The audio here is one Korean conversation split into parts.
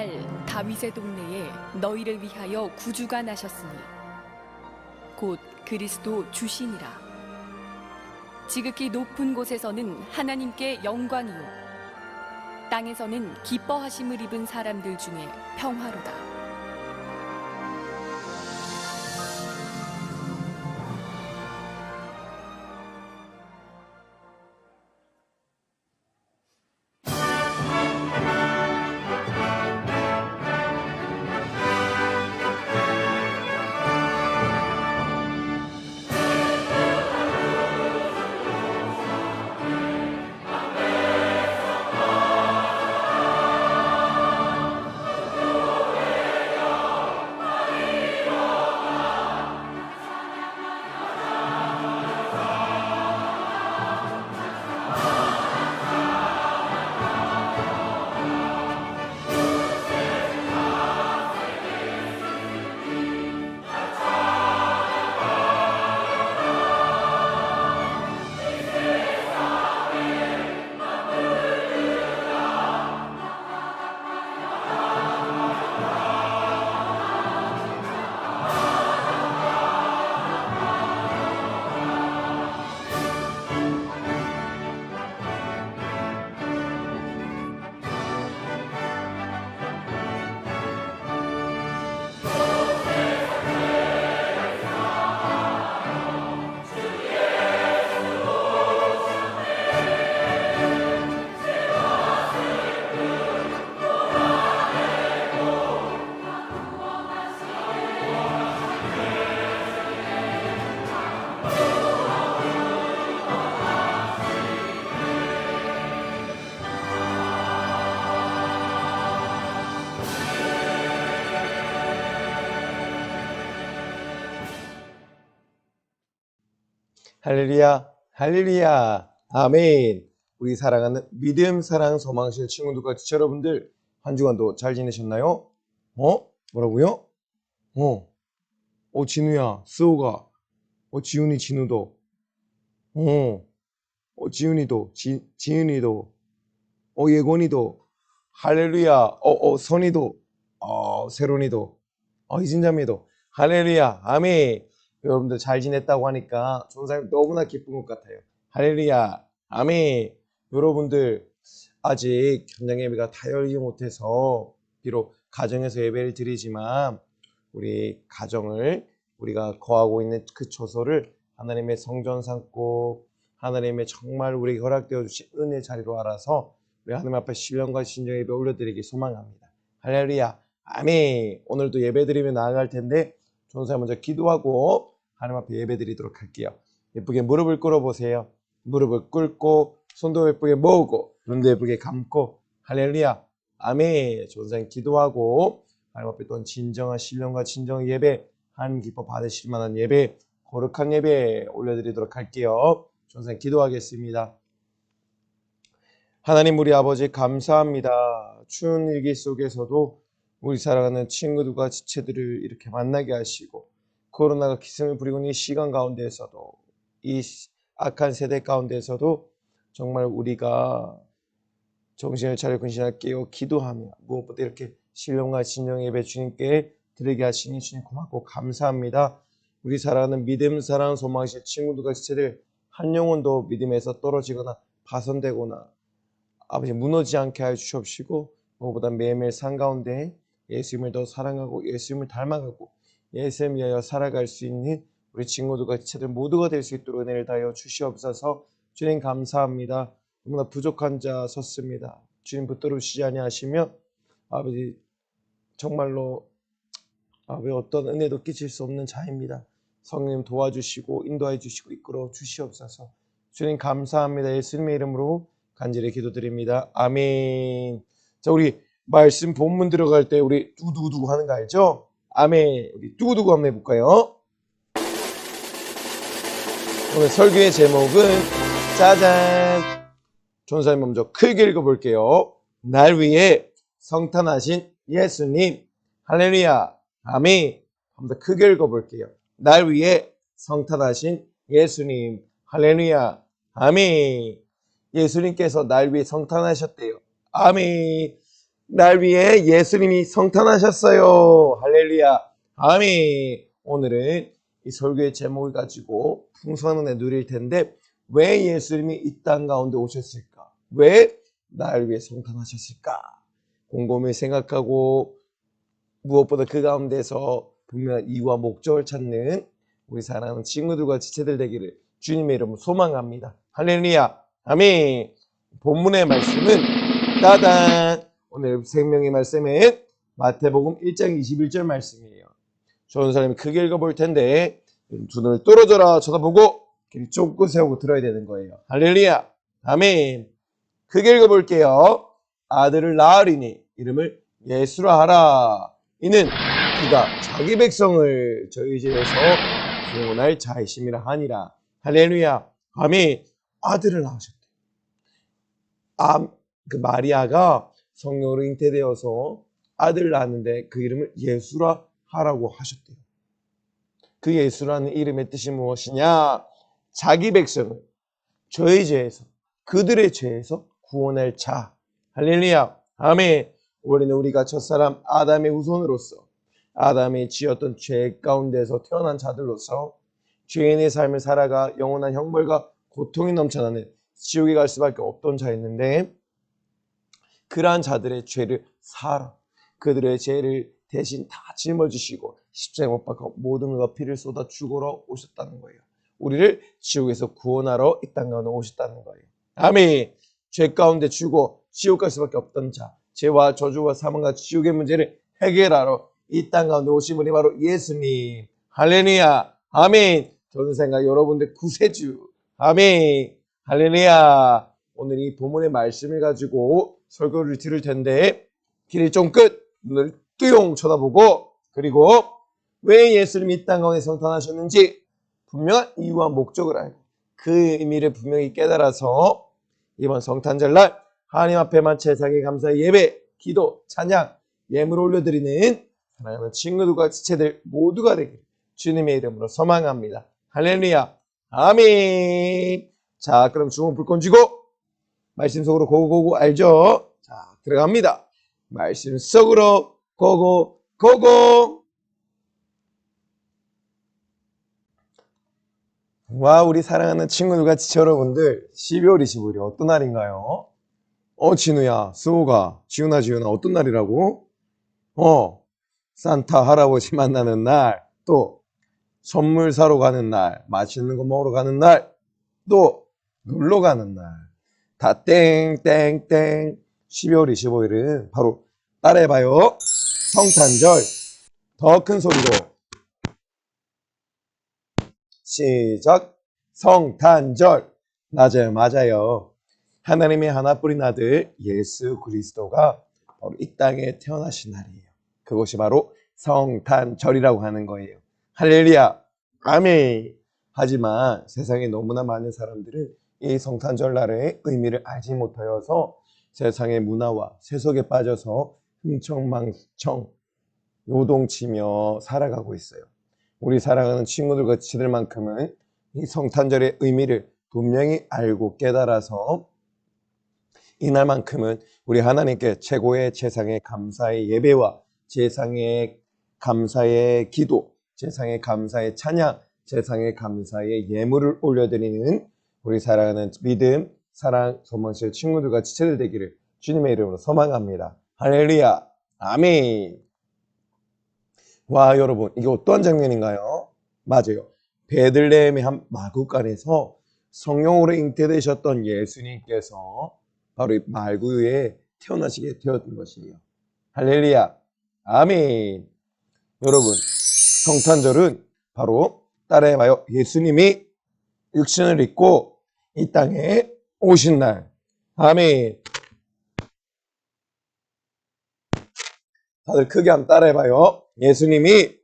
오늘날 다윗의 동네에 너희를 위하여 구주가 나셨으니 곧 그리스도 주시니라. 지극히 높은 곳에서는 하나님께 영광이요 땅에서는 기뻐하심을 입은 사람들 중에 평화로다. 할렐루야, 할렐루야, 아멘. 우리 사랑하는 믿음, 사랑, 소망실 친구들과 지체 여러분들, 한 주간도 잘 지내셨나요? 뭐라고요? 진우야, 스호가, 지훈이, 진우도, 지훈이도, 지은이도, 예곤이도, 할렐루야, 선이도, 세론이도, 이진자매도, 할렐루야, 아멘. 여러분들 잘 지냈다고 하니까 전사님 너무나 기쁜 것 같아요. 할렐루야, 아멘. 여러분들 아직 현장 예배가 다 열리지 못해서 비록 가정에서 예배를 드리지만 우리 가정을 우리가 거하고 있는 그 처소를 하나님의 성전 삼고 하나님의 정말 우리에게 허락되어 주신 은혜 자리로 알아서 우리 하나님 앞에 신령과 신정 예배 올려드리기 소망합니다. 할렐루야, 아멘. 오늘도 예배 드리며 나아갈 텐데 전사님 먼저 기도하고 하나님 앞에 예배 드리도록 할게요. 예쁘게 무릎을 꿇어보세요. 무릎을 꿇고 손도 예쁘게 모으고 눈도 예쁘게 감고 할렐루야, 아멘. 전사님 기도하고 하나님 앞에 또 진정한 신령과 진정한 예배, 하나님 기뻐 받으실 만한 예배, 거룩한 예배 올려드리도록 할게요. 전사님 기도하겠습니다. 하나님 우리 아버지 감사합니다. 추운 일기 속에서도 우리 사랑하는 친구들과 지체들을 이렇게 만나게 하시고 코로나가 기승을 부리고 있는 이 시간 가운데에서도 이 악한 세대 가운데에서도 정말 우리가 정신을 차려 근신을 깨어 기도하며 무엇보다 이렇게 신령과 진정 예배 주님께 드리게 하시니 주님 고맙고 감사합니다. 우리 사랑하는 믿음, 사랑, 소망실 친구들과 지체들 한 영혼도 믿음에서 떨어지거나 파손되거나 아버지 무너지지 않게 하여 주시옵시고 무엇보다 매일매일 삶 가운데 예수님을 더 사랑하고 예수님을 닮아가고 예수님 위하여 살아갈 수 있는 우리 친구들과 지체들 모두가 될 수 있도록 은혜를 다하여 주시옵소서. 주님 감사합니다. 너무나 부족한 자 섰습니다. 주님 붙들으시지 아니하시며 아버지 정말로 아버지 어떤 은혜도 끼칠 수 없는 자입니다. 성령 도와주시고 인도해 주시고 이끌어 주시옵소서. 주님 감사합니다. 예수님의 이름으로 간절히 기도드립니다. 아멘. 자, 우리 말씀 본문 들어갈 때 우리 두구두구 하는 거 알죠? 아멘. 우리 두구두구 한번 해볼까요? 오늘 설교의 제목은 짜잔. 전사님 먼저 크게 읽어볼게요. 날 위해 성탄하신 예수님. 할렐루야. 아멘. 한번 더 크게 읽어볼게요. 날 위해 성탄하신 예수님. 할렐루야. 아멘. 예수님께서 날 위해 성탄하셨대요. 아멘. 날 위해 예수님이 성탄하셨어요. 할렐루야. 아멘. 오늘은 이 설교의 제목을 가지고 풍성한 은혜 누릴 텐데, 왜 예수님이 이 땅 가운데 오셨을까? 왜 날 위해 성탄하셨을까? 곰곰이 생각하고 무엇보다 그 가운데서 분명한 이유와 목적을 찾는 우리 사랑하는 친구들과 지체들 되기를 주님의 이름으로 소망합니다. 할렐루야. 아멘. 본문의 말씀은 따단, 오늘 생명의 말씀은 마태복음 1장 21절 말씀이에요. 좋은 사람이 크게 읽어볼 텐데 두 눈을 뚫어져라 쳐다보고 귀를 쫑긋 세우고 들어야 되는 거예요. 할렐루야. 아멘. 크게 읽어볼게요. 아들을 낳으리니 이름을 예수라 하라. 이는 그가 자기 백성을 저희 집에서 구원할 자이심이라 하니라. 할렐루야. 아멘. 아들을 낳으셨대. 그 마리아가 성령으로 잉태되어서 아들을 낳았는데 그 이름을 예수라 하라고 하셨대요. 그 예수라는 이름의 뜻이 무엇이냐? 자기 백성을 저희 죄에서, 그들의 죄에서 구원할 자. 할렐루야. 아멘. 우리가 첫사람 아담의 후손으로서 아담이 지었던 죄 가운데서 태어난 자들로서 죄인의 삶을 살아가 영원한 형벌과 고통이 넘쳐나는 지옥에 갈 수밖에 없던 자였는데, 그러한 자들의 죄를 사하라, 그들의 죄를 대신 다 짊어지시고 십자가에 못 박아 모든 것 피를 쏟아 죽으러 오셨다는 거예요. 우리를 지옥에서 구원하러 이 땅 가운데 오셨다는 거예요. 아멘. 죄 가운데 죽어 지옥 갈 수밖에 없던 자, 죄와 저주와 사망과 지옥의 문제를 해결하러 이 땅 가운데 오신 분이 바로 예수님. 할렐루야. 아멘. 저는 생각 여러분들 구세주. 아멘. 할렐루야. 오늘 이 본문의 말씀을 가지고 설교를 들을 텐데, 길을 쫑긋 눈을 뚜용 쳐다보고, 그리고 왜 예수님이 이 땅 가운데 성탄하셨는지 분명한 이유와 목적을 알고 그 의미를 분명히 깨달아서 이번 성탄절날 하나님 앞에만 제사에 감사의 예배, 기도, 찬양, 예물을 올려드리는 사랑하는 친구들과 지체들 모두가 되길 주님의 이름으로 소망합니다. 할렐루야. 아멘. 자, 그럼 주문 불 꺼지고 말씀 속으로 고고고고 알죠? 자, 들어갑니다. 말씀 속으로 고고. 와, 우리 사랑하는 친구들과 지체 여러분들, 12월 25일이 어떤 날인가요? 진우야, 수호가, 지훈아 어떤 날이라고? 산타 할아버지 만나는 날, 또 선물 사러 가는 날, 맛있는 거 먹으러 가는 날, 또 놀러 가는 날. 다 땡땡땡. 12월 25일은 바로 따라해봐요. 성탄절. 더 큰 소리로 시작. 성탄절. 맞아요. 하나님의 하나뿐인 아들 예수 그리스도가 바로 이 땅에 태어나신 날이에요. 그것이 바로 성탄절이라고 하는 거예요. 할렐루야. 아멘. 하지만 세상에 너무나 많은 사람들은 이 성탄절 날의 의미를 알지 못하여서 세상의 문화와 세속에 빠져서 흥청망청 요동치며 살아가고 있어요. 우리 사랑하는 친구들과 지체들만큼은 이 성탄절의 의미를 분명히 알고 깨달아서 이날만큼은 우리 하나님께 최고의 제상의 감사의 예배와 제상의 감사의 기도, 제상의 감사의 찬양, 제상의 감사의 예물을 올려드리는 우리 사랑하는 믿음, 사랑, 소망실 친구들과 지체들 되기를 주님의 이름으로 소망합니다. 할렐루야. 아멘. 와, 여러분, 이게 어떠한 장면인가요? 맞아요. 베들레헴의 한 마구간에서 성령으로 잉태되셨던 예수님께서 바로 이 말구유에 태어나시게 되었던 것이에요. 할렐루야. 아멘. 여러분, 성탄절은 바로 따라해봐요. 예수님이 육신을 입고 이 땅에 오신 날. 아멘. 다들 크게 한번 따라해봐요. 예수님이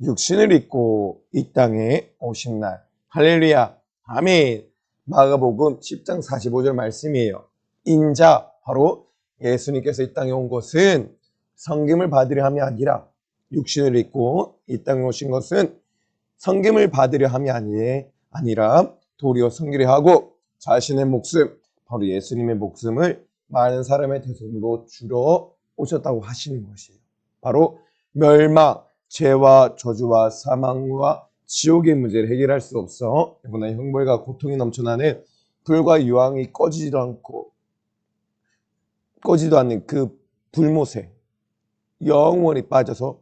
육신을 입고 이 땅에 오신 날. 할렐루야. 아멘. 마가복음 10장 45절 말씀이에요. 인자, 바로 예수님께서 이 땅에 온 것은 성김을 받으려 함이 아니라, 육신을 입고 이 땅에 오신 것은 성김을 받으려 함이 아니라 도리어 섬기려 하고 자신의 목숨, 바로 예수님의 목숨을 많은 사람의 대속으로 주러 오셨다고 하시는 것이에요. 바로 멸망, 죄와 저주와 사망과 지옥의 문제를 해결할 수 없어 영원한 형벌과 고통이 넘쳐나는 불과 유황이 꺼지도 않는 그 불못에 영원히 빠져서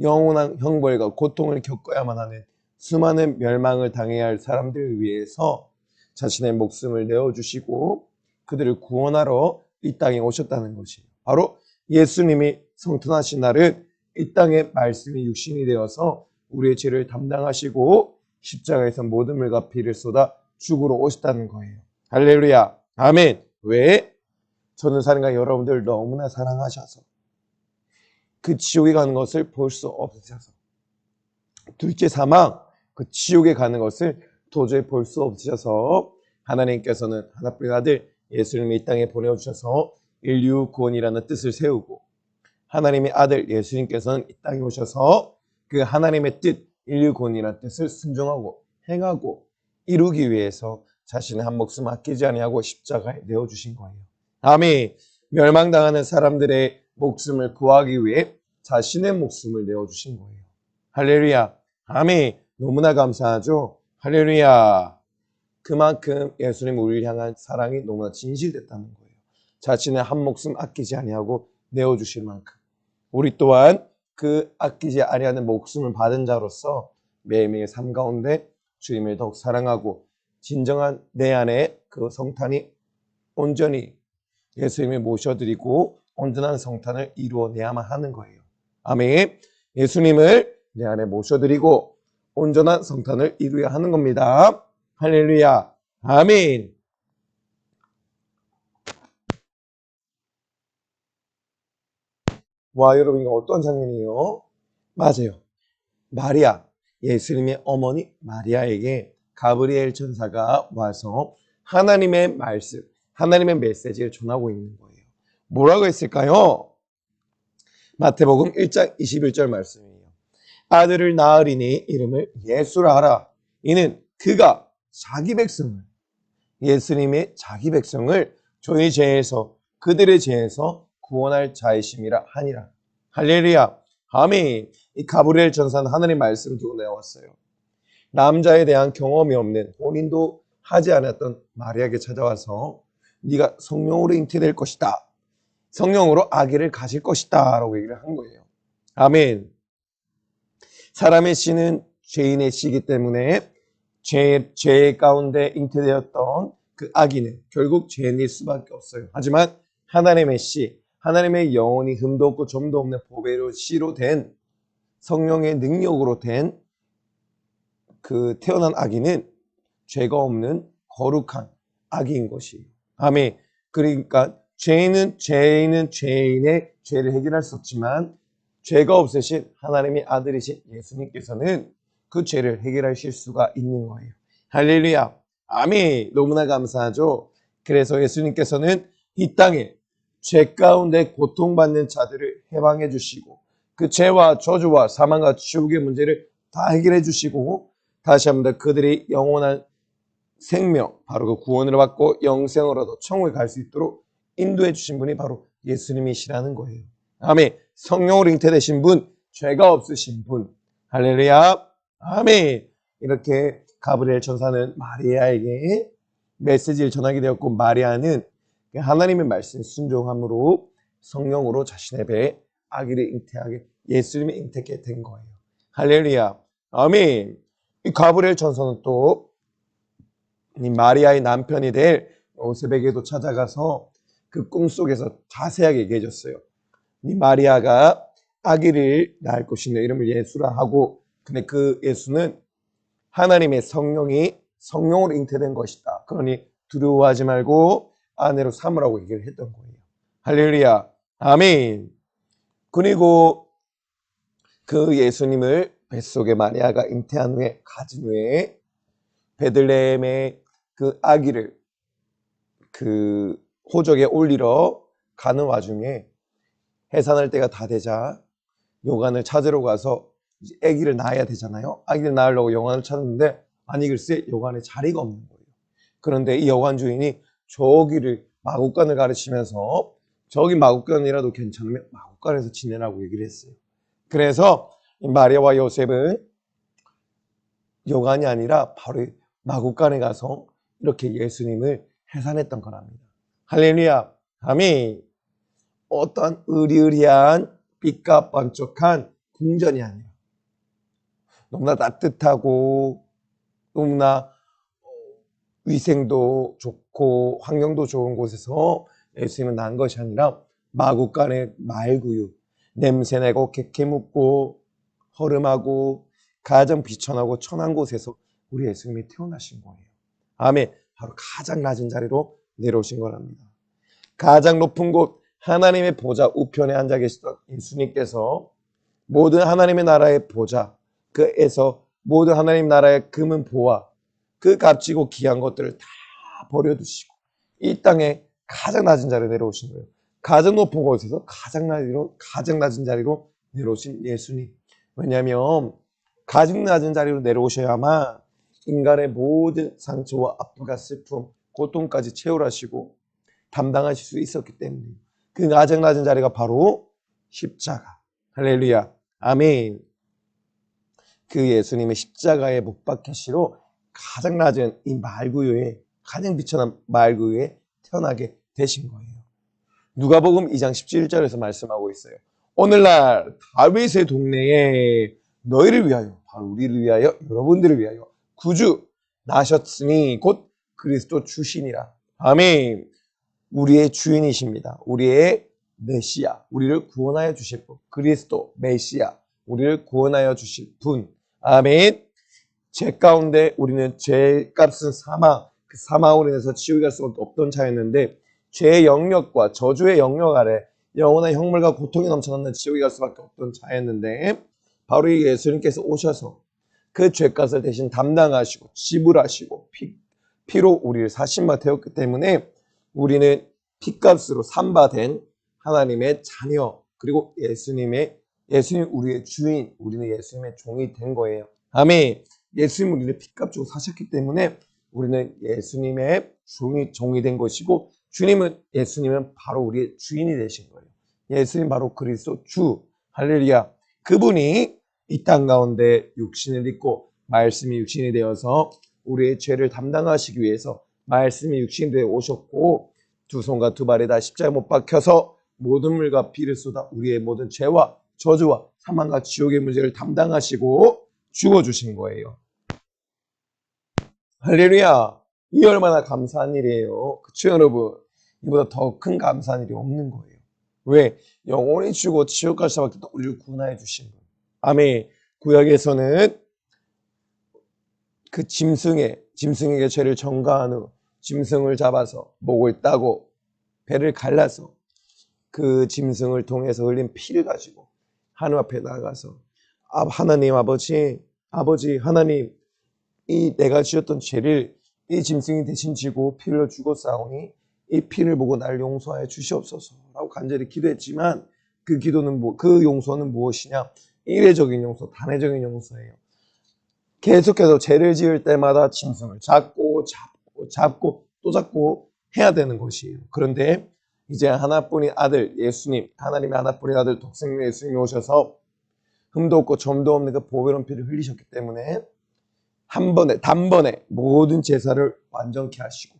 영원한 형벌과 고통을 겪어야만 하는 수많은 멸망을 당해야 할 사람들을 위해서 자신의 목숨을 내어주시고 그들을 구원하러 이 땅에 오셨다는 것이에요. 바로 예수님이 성탄하신 날은 이 땅에 말씀이 육신이 되어서 우리의 죄를 담당하시고 십자가에서 모든 물과 피를 쏟아 죽으러 오셨다는 거예요. 할렐루야. 아멘. 왜? 전도사님과 여러분들 너무나 사랑하셔서 그 지옥에 가는 것을 볼 수 없으셔서 둘째 사망, 그 지옥에 가는 것을 도저히 볼 수 없으셔서 하나님께서는 하나뿐인 아들 예수님을 이 땅에 보내주셔서 인류 구원이라는 뜻을 세우고 하나님의 아들 예수님께서는 이 땅에 오셔서 그 하나님의 뜻, 인류 구원이라는 뜻을 순종하고 행하고 이루기 위해서 자신의 한 목숨 아끼지 아니하고 십자가에 내어주신 거예요. 아멘. 멸망당하는 사람들의 목숨을 구하기 위해 자신의 목숨을 내어주신 거예요. 할렐루야. 아멘. 너무나 감사하죠. 할렐루야. 그만큼 예수님 우리를 향한 사랑이 너무나 진실됐다는 거예요. 자신의 한 목숨 아끼지 아니하고 내어주실 만큼 우리 또한 그 아끼지 아니하는 목숨을 받은 자로서 매일매일 삶 가운데 주님을 더욱 사랑하고 진정한 내 안에 그 성탄이 온전히 예수님을 모셔드리고 온전한 성탄을 이루어내야만 하는 거예요. 아멘. 예수님을 내 안에 모셔드리고 온전한 성탄을 이루어야 하는 겁니다. 할렐루야. 아멘. 와, 여러분 이거 어떤 장면이에요? 맞아요. 마리아, 예수님의 어머니 마리아에게 가브리엘 천사가 와서 하나님의 말씀, 하나님의 메시지를 전하고 있는 거예요. 뭐라고 했을까요? 마태복음 1장 21절 말씀이에요. 아들을 낳으리니 이름을 예수라 하라. 이는 그가 자기 백성을, 예수님의 자기 백성을 저희 죄에서, 그들의 죄에서 구원할 자이심이라 하니라. 할렐루야. 아멘. 이 가브리엘 천사는 하나님의 말씀을 두고 내왔어요. 남자에 대한 경험이 없는, 혼인도 하지 않았던 마리아에게 찾아와서 네가 성령으로 잉태될 것이다. 성령으로 아기를 가질 것이다. 라고 얘기를 한 거예요. 아멘. 사람의 씨는 죄인의 씨이기 때문에 죄 가운데 잉태되었던 그 아기는 결국 죄인일 수밖에 없어요. 하지만 하나님의 씨, 하나님의 영혼이 흠도 없고 점도 없는 보배로 씨로 된 성령의 능력으로 된 그 태어난 아기는 죄가 없는 거룩한 아기인 것이에요. 아멘. 그러니까 죄인의 죄를 해결할 수 없지만 죄가 없으신 하나님의 아들이신 예수님께서는 그 죄를 해결하실 수가 있는 거예요. 할렐루야. 아멘. 너무나 감사하죠. 그래서 예수님께서는 이 땅에 죄 가운데 고통받는 자들을 해방해 주시고 그 죄와 저주와 사망과 지옥의 문제를 다 해결해 주시고 다시 한번 더 그들이 영원한 생명, 바로 그 구원을 받고 영생을 얻어 천국에 갈 수 있도록 인도해 주신 분이 바로 예수님이시라는 거예요. 아멘. 성령으로 잉태되신 분, 죄가 없으신 분. 할렐루야. 아멘. 이렇게 가브리엘 천사는 마리아에게 메시지를 전하게 되었고 마리아는 하나님의 말씀 순종함으로 성령으로 자신의 배에 아기를 잉태하게 예수님이 잉태하게 된 거예요. 할렐루야. 아멘. 이 가브리엘 천사는 또 이 마리아의 남편이 될 요셉에게도 찾아가서 그 꿈속에서 자세하게 얘기해 줬어요. 이 마리아가 아기를 낳을 것인데 이름을 예수라 하고 근데 그 예수는 하나님의 성령이 성령으로 잉태된 것이다. 그러니 두려워하지 말고 아내로 삼으라고 얘기를 했던 거예요. 할렐루야. 아멘. 그리고 그 예수님을 뱃속에 마리아가 잉태한 후에 가진 후에 베들레헴의 그 아기를 그 호적에 올리러 가는 와중에 해산할 때가 다 되자 요관을 찾으러 가서 아기를 낳아야 되잖아요. 아기를 낳으려고 요관을 찾았는데 아니 글쎄 요관에 자리가 없는 거예요. 그런데 이 요관 주인이 저기를 마구간을 가르치면서 저기 마국간이라도 괜찮으면 마국간에서 지내라고 얘기를 했어요. 그래서 이 마리아와 요셉은 여관이 아니라 바로 마국간에 가서 이렇게 예수님을 해산했던 거랍니다. 할렐루야. 아멘. 어떤 의리의리한 빛과 번쩍한 궁전이 아니라 너무나 따뜻하고 너무나 위생도 좋고 환경도 좋은 곳에서 예수님은 난 것이 아니라 마국간의 말구유, 냄새나고 개케묻고 허름하고 가장 비천하고 천한 곳에서 우리 예수님이 태어나신 거예요. 아멘. 바로 가장 낮은 자리로 내려오신 거랍니다. 가장 높은 곳 하나님의 보좌 우편에 앉아 계시던 예수님께서 모든 하나님의 나라의 보좌 그에서 모든 하나님 나라의 금은 보화 그 값지고 귀한 것들을 다 버려두시고 이 땅에 가장 낮은 자리에 내려오신 거예요. 가장 높은 곳에서 가장 낮은 자리로 내려오신 예수님. 왜냐하면 가장 낮은 자리로 내려오셔야만 인간의 모든 상처와 아픔과 슬픔, 고통까지 채울하시고 담당하실 수 있었기 때문에 그 가장 낮은 자리가 바로 십자가. 할렐루야. 아멘. 그 예수님의 십자가에 못 박히시로 가장 낮은 이 말구유에 가장 비천한 말구유에 태어나게 되신 거예요. 누가복음 2장 17절에서 말씀하고 있어요. 오늘날 다윗의 동네에 너희를 위하여 바로 우리를 위하여 여러분들을 위하여 구주 나셨으니 곧 그리스도 주시니라. 아멘. 우리의 주인이십니다. 우리의 메시아, 우리를 구원하여 주실 분. 그리스도 메시아, 우리를 구원하여 주실 분. 아멘. 죄 가운데 우리는 죄값은 사망, 그 사망으로 인해서 지옥에 갈 수밖에 없던 자였는데 죄의 영역과 저주의 영역 아래 영원한 형벌과 고통이 넘쳐나는 지옥에 갈 수밖에 없던 자였는데 바로 이 예수님께서 오셔서 그 죄값을 대신 담당하시고 지불하시고 피로 우리를 사신 바 되었기 때문에 우리는 피값으로 산바된 하나님의 자녀 그리고 예수님 우리의 주인 우리는 예수님의 종이 된 거예요. 아멘. 예수님 우리를 피값 주고 사셨기 때문에 우리는 예수님의 종이 된 것이고 예수님은 바로 우리의 주인이 되신 거예요. 예수님 바로 그리스도 주. 할렐루야. 그분이 이 땅 가운데 육신을 입고 말씀이 육신이 되어서 우리의 죄를 담당하시기 위해서 말씀이 육신이 되어 오셨고 두 손과 두 발에 다 십자가에 못 박혀서 모든 물과 피를 쏟아 우리의 모든 죄와 저주와 사망과 지옥의 문제를 담당하시고 죽어주신 거예요. 할렐루야. 이 얼마나 감사한 일이에요. 그쵸 여러분? 이보다 더 큰 감사한 일이 없는 거예요. 왜? 영원히 죽어 지옥 갈 수밖에 없는 우리를 구원해 주신 거예요. 아멘. 구약에서는 그 짐승에게 죄를 전가한 후 짐승을 잡아서 목을 따고 배를 갈라서 그 짐승을 통해서 흘린 피를 가지고 하나님 앞에 나가서 하나님 아버지 하나님 이 내가 지었던 죄를 이 짐승이 대신 지고 피를 죽었사오니 이 피를 보고 날 용서하여 주시옵소서라고 간절히 기도했지만 그 기도는 그 용서는 무엇이냐? 이례적인 용서, 단회적인 용서예요. 계속해서 죄를 지을 때마다 짐승을 잡고 또 잡고 해야 되는 것이에요. 그런데 이제 하나뿐인 아들 예수님, 하나님의 하나뿐인 아들 독생 예수님이 오셔서 흠도 없고 점도 없는 그 보배로운 피를 흘리셨기 때문에 단번에 모든 제사를 완전케 하시고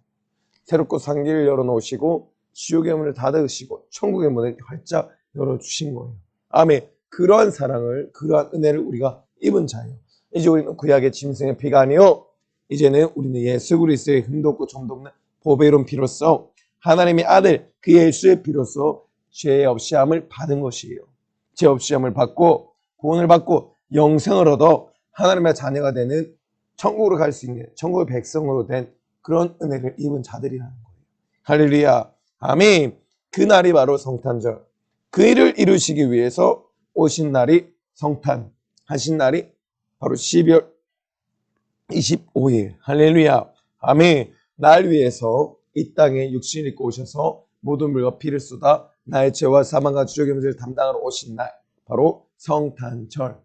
새롭고 산 길을 열어놓으시고 지옥의 문을 닫으시고 천국의 문을 활짝 열어주신 거예요. 아멘. 그러한 사랑을 그러한 은혜를 우리가 입은 자예요. 이제 우리는 구약의 짐승의 피가 아니요 이제는 우리는 예수 그리스도의 흠도 없고 점도 없는 보배로운 피로써 하나님의 아들 그 예수의 피로써 죄 없이 함을 받은 것이에요. 죄 없이 함을 받고 구원을 받고 영생을 얻어 하나님의 자녀가 되는 천국으로 갈 수 있는 천국의 백성으로 된 그런 은혜를 입은 자들이라는 거예요. 할렐루야. 아멘. 그날이 바로 성탄절. 그 일을 이루시기 위해서 오신 날이 성탄하신 날이 바로 12월 25일. 할렐루야. 아멘. 날 위해서 이 땅에 육신을 입고 오셔서 모든 물과 피를 쏟아 나의 죄와 사망과 지옥의 문제를 담당하러 오신 날 바로 성탄절.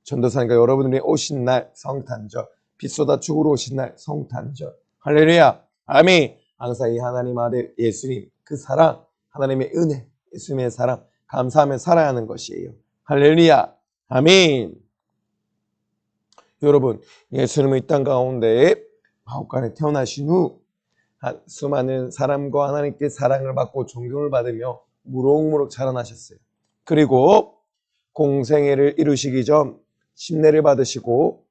전도사님과 여러분들이 오신 날 성탄절. 피 쏟아 죽으러 오신 날 성탄절. 할렐루야. 아멘. 항상 이 하나님 아들 예수님 그 사랑 하나님의 은혜, 예수님의 사랑, 감사하며 살아야 하는 것이에요. 할렐루야. 아멘. 여러분, 예수님은 이 땅 가운데 마옥간에 태어나신 후 수많은 사람과 하나님께 사랑을 받고 존경을 받으며 무럭무럭 자라나셨어요. 그리고 공생애를 이루시기 전 침례를 받으시고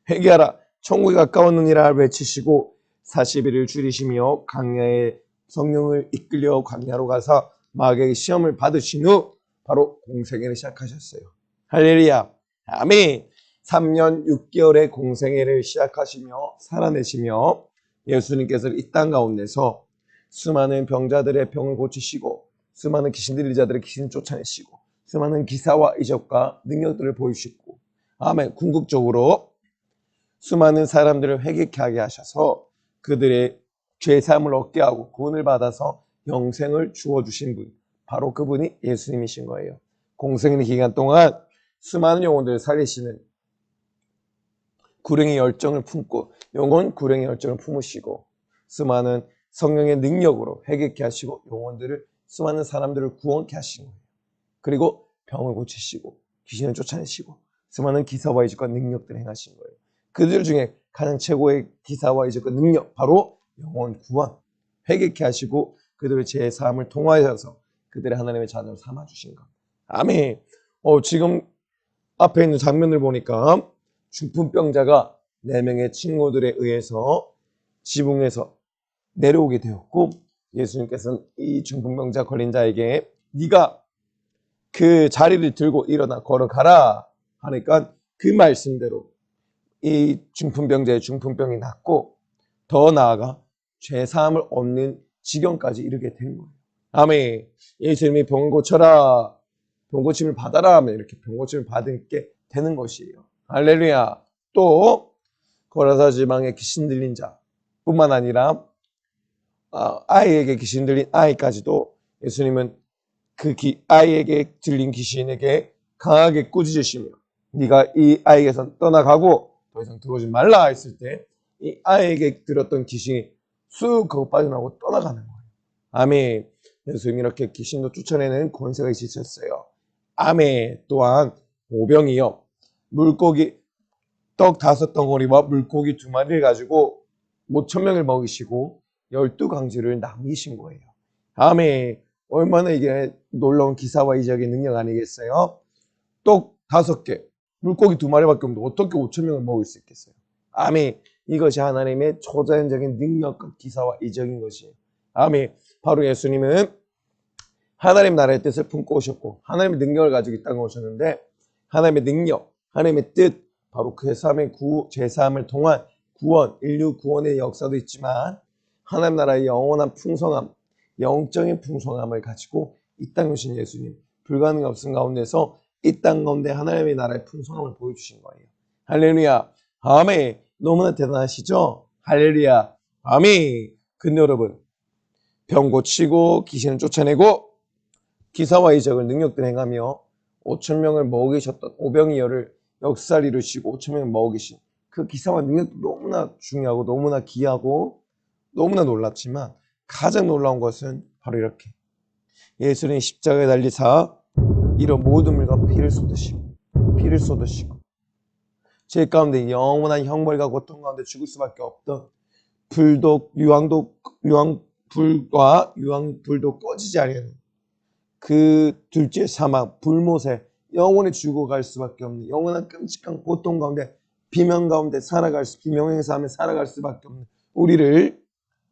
회개하라 천국이 가까웠느니라 외치시고 40일을 줄이시며 광야에 성령을 이끌려 광야로 가서 마귀의 시험을 받으신 후 바로 공생애를 시작하셨어요. 할렐루야. 아멘. 3년 6개월의 공생애를 시작하시며 살아내시며 예수님께서 이 땅 가운데서 수많은 병자들의 병을 고치시고 수많은 귀신 들린 자들의 귀신 쫓아내시고 수많은 기사와 이적과 능력들을 보이시고 아멘. 궁극적으로 수많은 사람들을 회개케 하게 하셔서 그들의 죄사함을 얻게 하고 구원을 받아서 영생을 주어주신 분, 바로 그분이 예수님이신 거예요. 공생의 기간 동안 수많은 영혼들을 살리시는 구령의 열정을 품고 영혼 구령의 열정을 품으시고 수많은 성령의 능력으로 회개케 하시고 영혼들을 수많은 사람들을 구원케 하신 거예요. 그리고 병을 고치시고 귀신을 쫓아내시고 수많은 기사와 이적과 능력들을 행하신 거예요. 그들 중에 가장 최고의 기사와 이적과 능력, 바로 영혼 구원, 회개케 하시고 그들의 죄 사함을 통하여서 그들의 하나님의 자녀로 삼아주신 것. 아멘. 지금 앞에 있는 장면을 보니까 중풍병자가 4명의 친구들에 의해서 지붕에서 내려오게 되었고 예수님께서는 이 중풍병자 걸린 자에게 네가 그 자리를 들고 일어나 걸어가라 하니까 그 말씀대로 이 중풍병자의 중풍병이 낫고 더 나아가 죄사함을 얻는 지경까지 이르게 된 거예요. 아멘. 예수님이 병을 고쳐라, 병 고침을 받아라 하면 이렇게 병 고침을 받게 되는 것이에요. 할렐루야. 또 고라사 지방의 귀신 들린 자 뿐만 아니라 아이에게 귀신 들린 아이까지도 예수님은 그 아이에게 들린 귀신에게 강하게 꾸짖으시며 네가 이 아이에게서 떠나가고 더 이상 들어오지 말라 했을 때 이 아이에게 들었던 귀신이 쑥 하고 빠져나오고 떠나가는 거예요. 아멘. 예수님이 이렇게 귀신도 쫓아내는 권세가 있으셨어요. 아멘. 또한 오병이어 물고기 떡 5덩어리와 물고기 2마리를 가지고 5,000명을 먹이시고 12강쥐를 남기신 거예요. 아멘. 얼마나 이게 놀라운 기사와 이적의 능력 아니겠어요? 떡 5개, 물고기 2마리밖에 없는데 어떻게 5,000명을 먹을 수 있겠어요? 아멘. 이것이 하나님의 초자연적인 능력과 기사와 이적인 것이에요. 아멘. 바로 예수님은 하나님 나라의 뜻을 품고 오셨고 하나님의 능력을 가지고 이 땅에 오셨는데 하나님의 능력, 하나님의 뜻, 바로 그 죄사함을 통한 구원, 인류 구원의 역사도 있지만 하나님 나라의 영원한 풍성함, 영적인 풍성함을 가지고 이 땅에 오신 예수님, 불가능이 없은 가운데서 이 땅 가운데 하나님의 나라의 풍성함을 보여주신 거예요. 할렐루야. 아멘. 너무나 대단하시죠? 할렐루야. 아멘. 근데 여러분, 병 고치고 귀신을 쫓아내고 기사와 이적을 능력들 행하며 5,000명을 먹이셨던 오병이어를 역사를 이루시고 5,000명을 먹이신 그 기사와 능력도 너무나 중요하고 너무나 귀하고 너무나 놀랍지만 가장 놀라운 것은 바로 이렇게 예수님이 십자가에 달리사 이런 모든 물과 피를 쏟으시고 죄 가운데 영원한 형벌과 고통 가운데 죽을 수밖에 없던 유황불과 유황불도 꺼지지 않는 그 둘째 사막 불못에 영원히 죽어갈 수밖에 없는 영원한 끔찍한 고통 가운데 비명 가운데 비명 행사하며 살아갈 수밖에 없는 우리를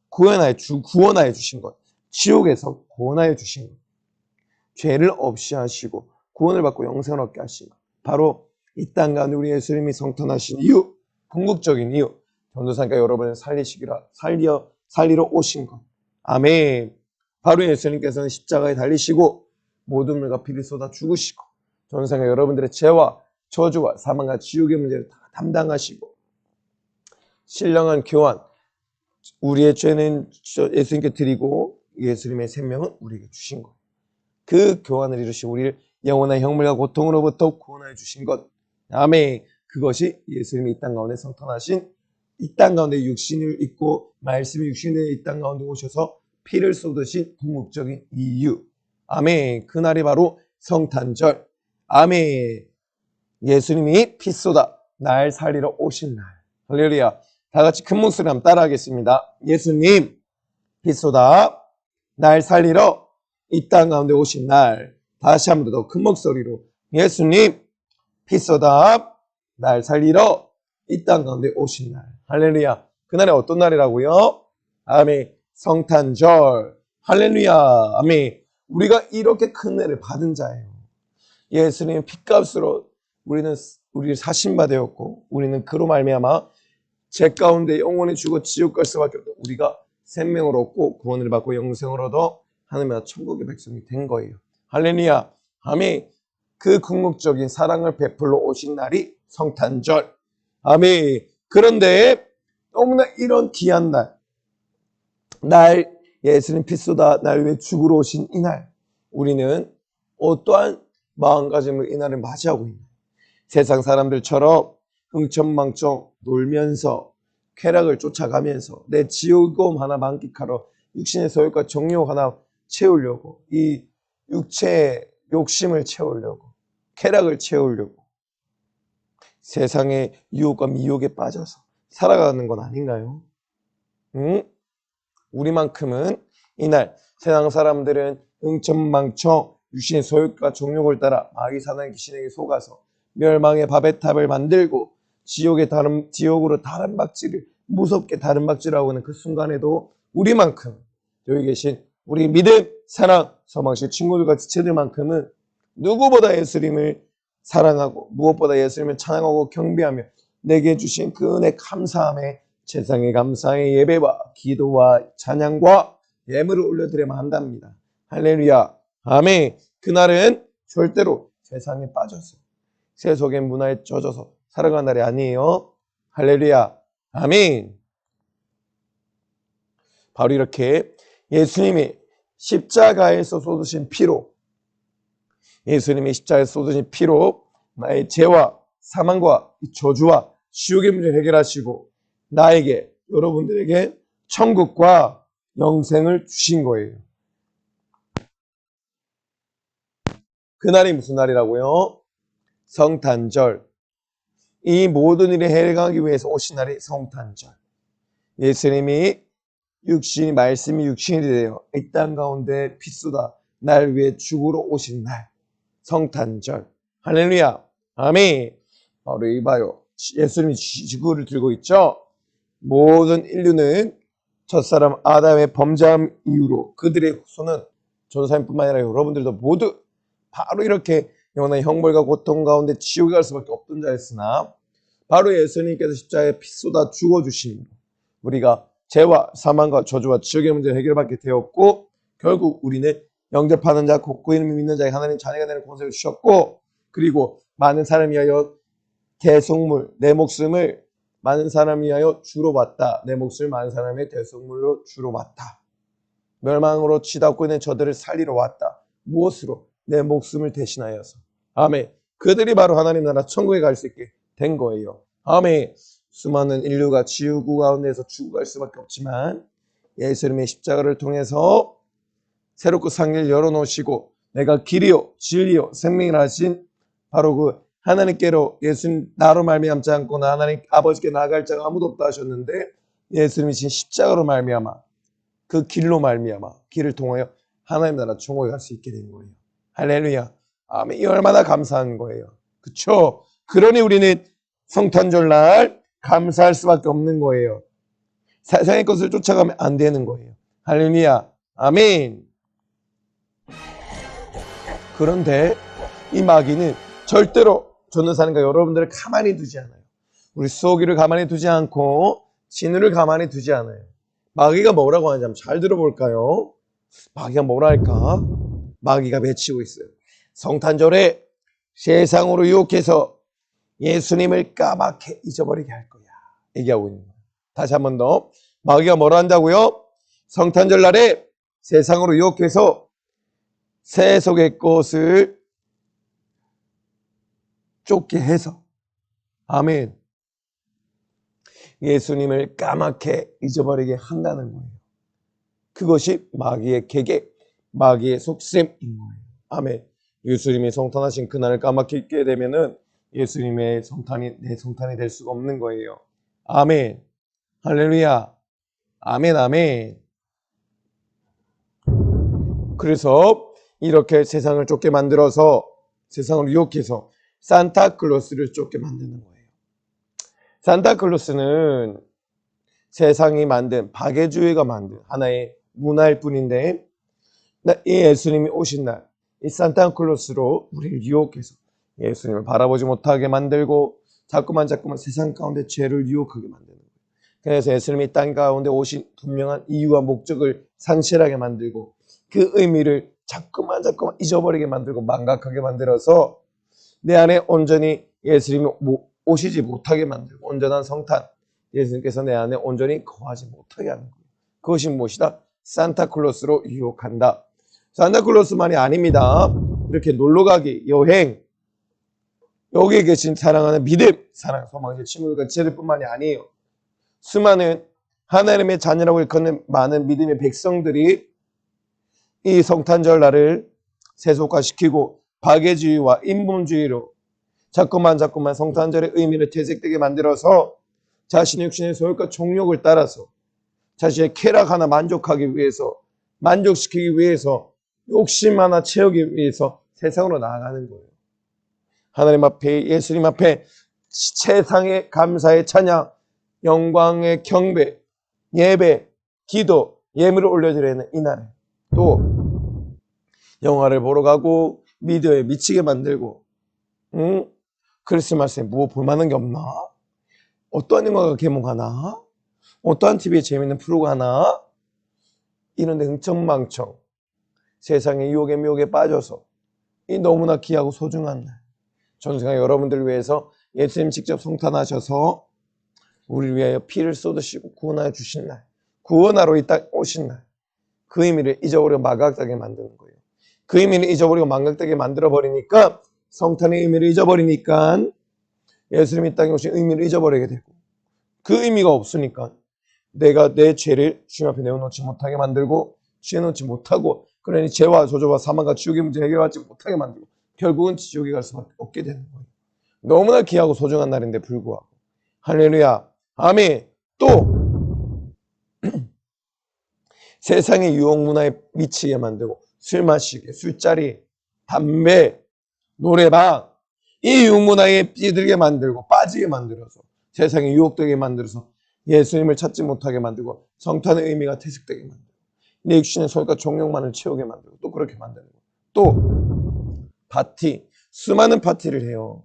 구원하여 주신 것, 지옥에서 구원하여 주신 것, 죄를 없이 하시고 구원을 받고 영생을 얻게 하신 것, 바로 이 땅 가운데 우리 예수님이 성탄하신 이유, 궁극적인 이유, 전도사님과 여러분을 살리러 오신 것. 아멘. 바로 예수님께서는 십자가에 달리시고 모든 물과 피를 쏟아 죽으시고 전도사님과 여러분들의 죄와 저주와 사망과 지옥의 문제를 다 담당하시고 신령한 교환, 우리의 죄는 예수님께 드리고 예수님의 생명은 우리에게 주신 것. 그 교환을 이루시고 우리를 영원한 형벌과 고통으로부터 구원하여 주신 것. 아멘. 그것이 예수님이 이 땅 가운데 성탄하신 이 땅 가운데 육신을 입고 말씀이 육신의 이 땅 가운데 오셔서 피를 쏟으신 궁극적인 이유. 아멘. 그날이 바로 성탄절. 아멘. 예수님이 피 쏟아 날 살리러 오신 날. 할렐루야. 다 같이 큰 목소리로 한번 따라하겠습니다. 예수님 피 쏟아 날 살리러 이 땅 가운데 오신 날. 다시 한 번 더 큰 목소리로 예수님 피 쏟아 날 살리러 이 땅 가운데 오신 날. 할렐루야. 그날이 어떤 날이라고요? 아멘. 성탄절. 할렐루야. 아멘. 우리가 이렇게 큰 은혜를 받은 자예요. 예수님 핏값으로 우리를 사신바 되었고, 우리는 그로 말미암아 죄 가운데 영원히 죽어 지옥 갈 수밖에 없고, 우리가 생명을 얻고 구원을 받고 영생을 얻어 하나님 나라 천국의 백성이 된 거예요. 할렐루야. 아멘. 그 궁극적인 사랑을 베풀러 오신 날이 성탄절. 아멘. 그런데 너무나 이런 귀한 날 예수님 피 쏟아 날 위해 죽으러 오신 이날, 우리는 어떠한 마음가짐을 이날을 맞이하고 있나요? 세상 사람들처럼 흥청망청 놀면서 쾌락을 쫓아가면서 내 즐거움 하나 만끽하러 육신의 소욕과 정욕 하나 채우려고, 이 육체의 욕심을 채우려고, 쾌락을 채우려고 세상의 유혹과 미혹에 빠져서 살아가는 건 아닌가요? 응? 우리만큼은 이날 세상 사람들은 흥청망청 육신의 소욕과 정욕을 따라 마귀 사나이 귀신에게 속아서 멸망의 밥의 탑을 만들고 지옥으로 다른 박질을 무섭게 다른 박질하고 있는 그 순간에도 우리만큼, 여기 계신 우리 믿음, 사랑, 소망실 친구들과 지체들만큼은 누구보다 예수님을 사랑하고 무엇보다 예수님을 찬양하고 경배하며 내게 주신 그 은혜 감사함에 세상의 감사의 예배와 기도와 찬양과 예물을 올려드려야만 한답니다. 할렐루야. 아멘. 그날은 절대로 세상에 빠져서 세속의 문화에 젖어서 살아가는 날이 아니에요. 할렐루야. 아멘. 바로 이렇게 예수님이 십자가에서 쏟으신 피로, 예수님이 십자가에서 쏟으신 피로 나의 죄와 사망과 저주와 지옥의 문제를 해결하시고 나에게, 여러분들에게 천국과 영생을 주신 거예요. 그날이 무슨 날이라고요? 성탄절. 이 모든 일을 해결하기 위해서 오신 날이 성탄절. 예수님이 말씀이 육신이 되어 이 땅 가운데 피쏟아 날 위해 죽으러 오신 날. 성탄절. 할렐루야. 아멘. 바로 이봐요. 예수님이 지구를 들고 있죠. 모든 인류는 첫사람 아담의 범죄함 이후로 그들의 후손은 전사님뿐만 아니라 여러분들도 모두 바로 이렇게 영원한 형벌과 고통 가운데 지옥에 갈 수밖에 없던 자였으나, 바로 예수님께서 십자가에 피 쏟아 죽어주심으로 우리가 죄와 사망과 저주와 지옥의 문제를 해결받게 되었고, 결국 우리는 영접하는 자, 곧그 이름을 믿는 자에게 하나님 자녀가 되는 권세를 주셨고, 그리고 많은 사람을 위하여 대속물, 내 목숨을 많은 사람을 위하여 주로 받다. 내 목숨을 많은 사람의 대속물로 주로 받다. 멸망으로 치닫고 있는 저들을 살리러 왔다. 무엇으로? 내 목숨을 대신하여서. 아멘. 그들이 바로 하나님 나라 천국에 갈 수 있게 된 거예요. 아멘. 수많은 인류가 지옥 가운데서 죽어갈 수밖에 없지만 예수님의 십자가를 통해서 새롭고 산 길을 열어놓으시고 내가 길이요 진리요 생명이라 하신 바로 그 하나님께로, 예수님 나로 말미암지 않고나 하나님 아버지께 나아갈 자가 아무도 없다 하셨는데, 예수님이 신 십자가로 말미암아 그 길로 말미암아 길을 통하여 하나님 나라 천국에 갈 수 있게 된 거예요. 할렐루야. 아멘. 이 얼마나 감사한 거예요. 그렇죠? 그러니 우리는 성탄절날 감사할 수밖에 없는 거예요. 세상의 것을 쫓아가면 안 되는 거예요. 할렐루야. 아멘. 그런데 이 마귀는 절대로 전도사님과 여러분들을 가만히 두지 않아요. 우리 수호기를 가만히 두지 않고 진우를 가만히 두지 않아요. 마귀가 뭐라고 하는지 한번 잘 들어볼까요? 마귀가 뭐라 할까? 마귀가 외치고 있어요. 성탄절에 세상으로 유혹해서 예수님을 까맣게 잊어버리게 할 거야. 얘기하고 있는 거예요. 다시 한 번 더. 마귀가 뭐라 한다고요? 성탄절 날에 세상으로 유혹해서 세속의 것을 쫓게 해서, 아멘, 예수님을 까맣게 잊어버리게 한다는 거예요. 그것이 마귀의 계획, 마귀의 속셈인 거예요. 아멘. 예수님이 성탄하신 그날을 까맣게 잊게 되면은 예수님의 성탄이 내 성탄이 될 수가 없는 거예요. 아멘. 할렐루야. 아멘, 아멘. 그래서 이렇게 세상을 좁게 만들어서 세상을 유혹해서 산타클로스를 좁게 만드는 거예요. 산타클로스는 세상이 만든 박애주의가 만든 하나의 문화일 뿐인데 이 예수님이 오신 날 이 산타클로스로 우리를 유혹해서 예수님을 바라보지 못하게 만들고 자꾸만 세상 가운데 죄를 유혹하게 만드는 거예요. 그래서 예수님이 땅 가운데 오신 분명한 이유와 목적을 상실하게 만들고 그 의미를 자꾸만 잊어버리게 만들고 망각하게 만들어서 내 안에 온전히 예수님이 오시지 못하게 만들고 온전한 성탄 예수님께서 내 안에 온전히 거하지 못하게 하는 거예요. 그것이 무엇이다? 산타클로스로 유혹한다. 산타클로스만이 아닙니다. 이렇게 놀러가기, 여행, 여기에 계신 사랑하는 믿음, 사랑, 소망, 친구들과 지체들뿐만이 아니에요. 수많은 하나님의 자녀라고 일컫는 많은 믿음의 백성들이 이 성탄절 날을 세속화시키고 박애주의와 인본주의로 자꾸만 성탄절의 의미를 퇴색되게 만들어서 자신의 육신의 소욕과 정욕을 따라서 자신의 쾌락 하나 만족하기 위해서 만족시키기 위해서 욕심 하나 채우기 위해서 세상으로 나아가는 거예요. 하나님 앞에 예수님 앞에 최상의 감사의 찬양 영광의 경배 예배 기도 예물을 올려드려야 하는 이날에 또 영화를 보러 가고 미디어에 미치게 만들고 크리스마스에 뭐 볼만한 게 없나? 어떠한 영화가 개봉하나? 어떠한 TV에 재밌는 프로가 하나? 이런 데 흥청망청 세상의 유혹에 미혹에 빠져서 이 너무나 귀하고 소중한 날 전생에 여러분들을 위해서 예수님 직접 성탄하셔서 우리를 위하여 피를 쏟으시고 구원하여 주신 날 구원하러 이 땅 오신 날 그 의미를 잊어버리고 망각되게 만드는 거예요. 그 의미를 잊어버리고 망각되게 만들어버리니까 성탄의 의미를 잊어버리니까 예수님이 이 땅에 오신 의미를 잊어버리게 되고 그 의미가 없으니까 내가 내 죄를 주님 앞에 내어놓지 못하게 만들고 취해놓지 못하고 그러니 죄와 저주와 사망과 지옥의 문제 해결하지 못하게 만들고 결국은 지옥에 갈 수밖에 없게 되는 거예요. 너무나 귀하고 소중한 날인데 불구하고 할렐루야 아멘. 또 세상의 유혹 문화에 미치게 만들고 술 마시게 술자리 담배 노래방 이 유혹 문화에 삐들게 만들고 빠지게 만들어서 세상에 유혹되게 만들어서 예수님을 찾지 못하게 만들고 성탄의 의미가 퇴색되게 만들고 내 육신의 소욕과 정욕만을 채우게 만들고 또 그렇게 만드는 거예요. 또 파티 수많은 파티를 해요.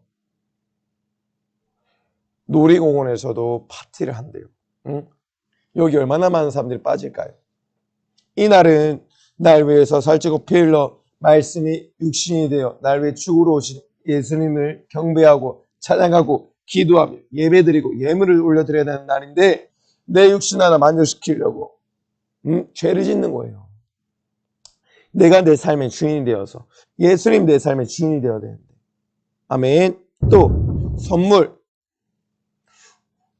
놀이공원에서도 파티를 한대요. 여기 얼마나 많은 사람들이 빠질까요? 이날은 날 위해서 살찌고 피 흘러 말씀이 육신이 되어 날 위해 죽으러 오신 예수님을 경배하고 찬양하고 기도하며 예배드리고 예물을 올려드려야 되는 날인데 내 육신 하나 만족시키려고 죄를 짓는 거예요. 내가 내 삶의 주인이 되어서 예수님 내 삶의 주인이 되어야 되는데 아멘. 또 선물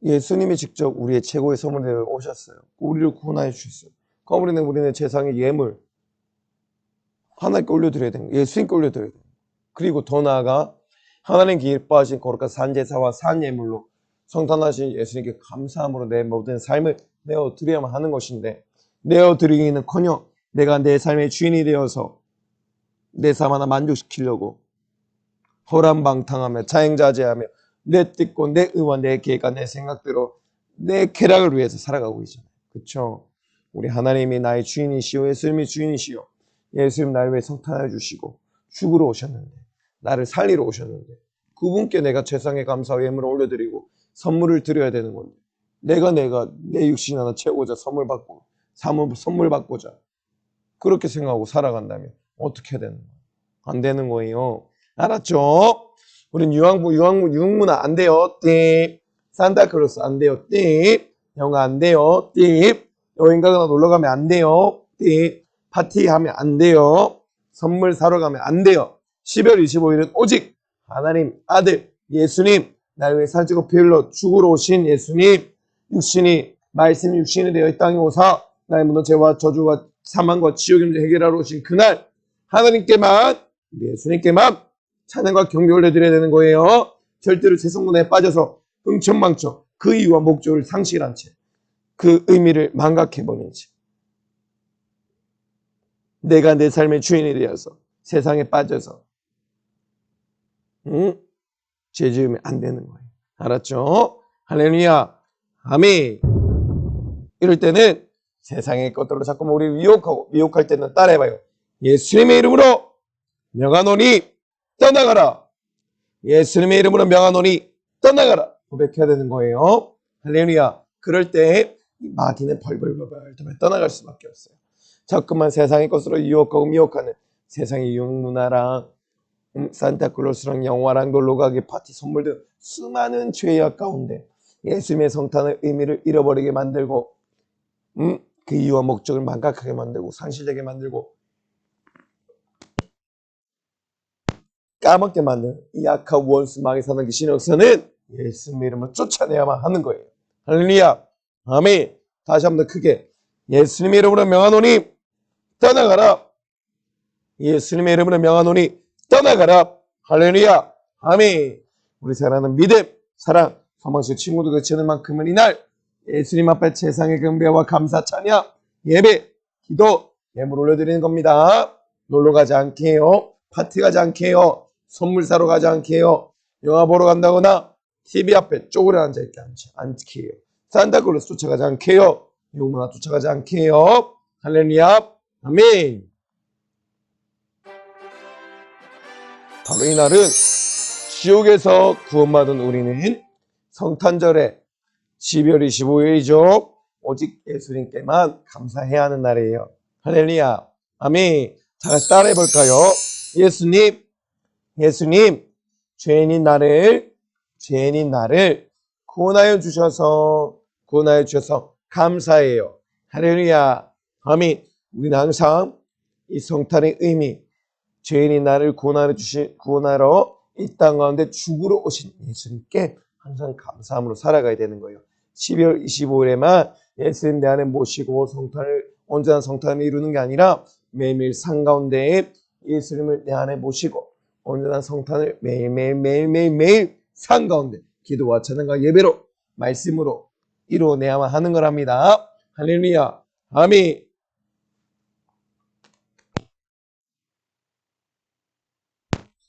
예수님이 직접 우리의 최고의 선물이 되어 오셨어요. 우리를 구원하여 주셨어요. 그럼 우리는 세상의 예물 하나님께 올려드려야 되는 거예요. 예수님께 올려드려야 돼요. 그리고 더 나아가 하나님 기뻐하신 거룩한 산제사와 산예물로 성탄하신 예수님께 감사함으로 내 모든 삶을 내어드려야만 하는 것인데 내어드리기는커녕 내가 내 삶의 주인이 되어서 내 삶 하나 만족시키려고 허람방탕하며 자행자제하며 내 뜻과 내 의와 내 계획과 내 생각대로 내 쾌락을 위해서 살아가고 있잖아요. 그렇죠? 우리 하나님이 나의 주인이시오 예수님이 주인이시오 예수님 나를 위해 성탄해 주시고 죽으러 오셨는데 나를 살리러 오셨는데 그분께 내가 최상의 감사와 예물을 올려드리고 선물을 드려야 되는 건데 내가 내 육신 하나 채우고자 선물 받고자 그렇게 생각하고 살아간다면 어떻게 되는 거예요? 안 되는 거예요. 알았죠? 우린 유흥문화 안 돼요. 띠. 산타클로스 안 돼요. 띠. 영화 안 돼요. 띠. 여행 가거나 놀러 가면 안 돼요. 띠. 파티하면 안 돼요. 선물 사러 가면 안 돼요. 12월 25일은 오직 하나님 아들 예수님 나를 위해 살찌고 피 흘러 죽으러 오신 예수님 육신이 말씀이 육신이 되어 이 땅에 오사 나의 모든 죄와 저주와 사망과 지옥의 문제 해결하러 오신 그날 하나님께만 예수님께만 찬양과 경배 올려드려야 되는 거예요. 절대로 제 성문에 빠져서 흥청망청 그 이유와 목적을 상실한 채 그 의미를 망각해버린 채 내가 내 삶의 주인이 되어서 세상에 빠져서 죄 지으면 안 되는 거예요. 알았죠? 할렐루야. 아멘. 이럴 때는 세상의 것들로 자꾸 우리 미혹하고 미혹할 때는 따라해봐요. 예수님의 이름으로 명하노니 떠나가라. 예수님의 이름으로 명하노니 떠나가라. 고백해야 되는 거예요. 할렐루야. 그럴 때 마귀는 벌벌벌벌 떠나갈 수밖에 없어요. 자꾸만 세상의 것으로 유혹하고 미혹하는 세상의 유혹 문화랑 산타클로스랑 영화랑 놀러가기 파티 선물 등 수많은 죄악 가운데 예수님의 성탄의 의미를 잃어버리게 만들고 그 이유와 목적을 망각하게 만들고 상실되게 만들고 까먹게 만든 이 악한 원수 마귀 사는 귀신의 역사는 예수님의 이름으로 쫓아내야만 하는 거예요. 할렐루야. 아멘. 다시 한번 더 크게 예수님의 이름으로 명하노니 떠나가라. 예수님의 이름으로 명하노니 떠나가라. 할렐루야. 아멘. 우리 사랑하는 믿음, 사랑, 소망식 친구들 그치는 만큼은 이날 예수님 앞에 최상의 경배와 감사 찬양, 예배, 기도, 예물 올려드리는 겁니다. 놀러 가지 않게 해요. 파티 가지 않게 해요. 선물 사러 가지 않게 해요. 영화 보러 간다거나 TV 앞에 쪼그려 앉아있게 않게 해요. 산타클로스 쫓아가지 않게 해요. 영문화 쫓아가지 않게 해요. 할렐루야. 아멘. 바로 이날은 지옥에서 구원받은 우리는 성탄절에 12월 25일이죠. 오직 예수님께만 감사해야 하는 날이에요. 할렐루야. 아멘. 자, 같이 따라해 볼까요? 예수님, 죄인인 나를 구원하여 주셔서 감사해요. 할렐루야. 아멘. 우리는 항상 이 성탄의 의미, 죄인인 나를 구원하러 이 땅 가운데 죽으러 오신 예수님께 항상 감사함으로 살아가야 되는 거예요. 12월 25일에만 예수님 내 안에 모시고 온전한 성탄을 이루는 게 아니라 매일매일 삶 가운데 예수님을 내 안에 모시고 온전한 성탄을 매일 삶 가운데 기도와 찬양과 예배로 말씀으로 이루어내야만 하는 거랍니다. 할렐루야. 아멘.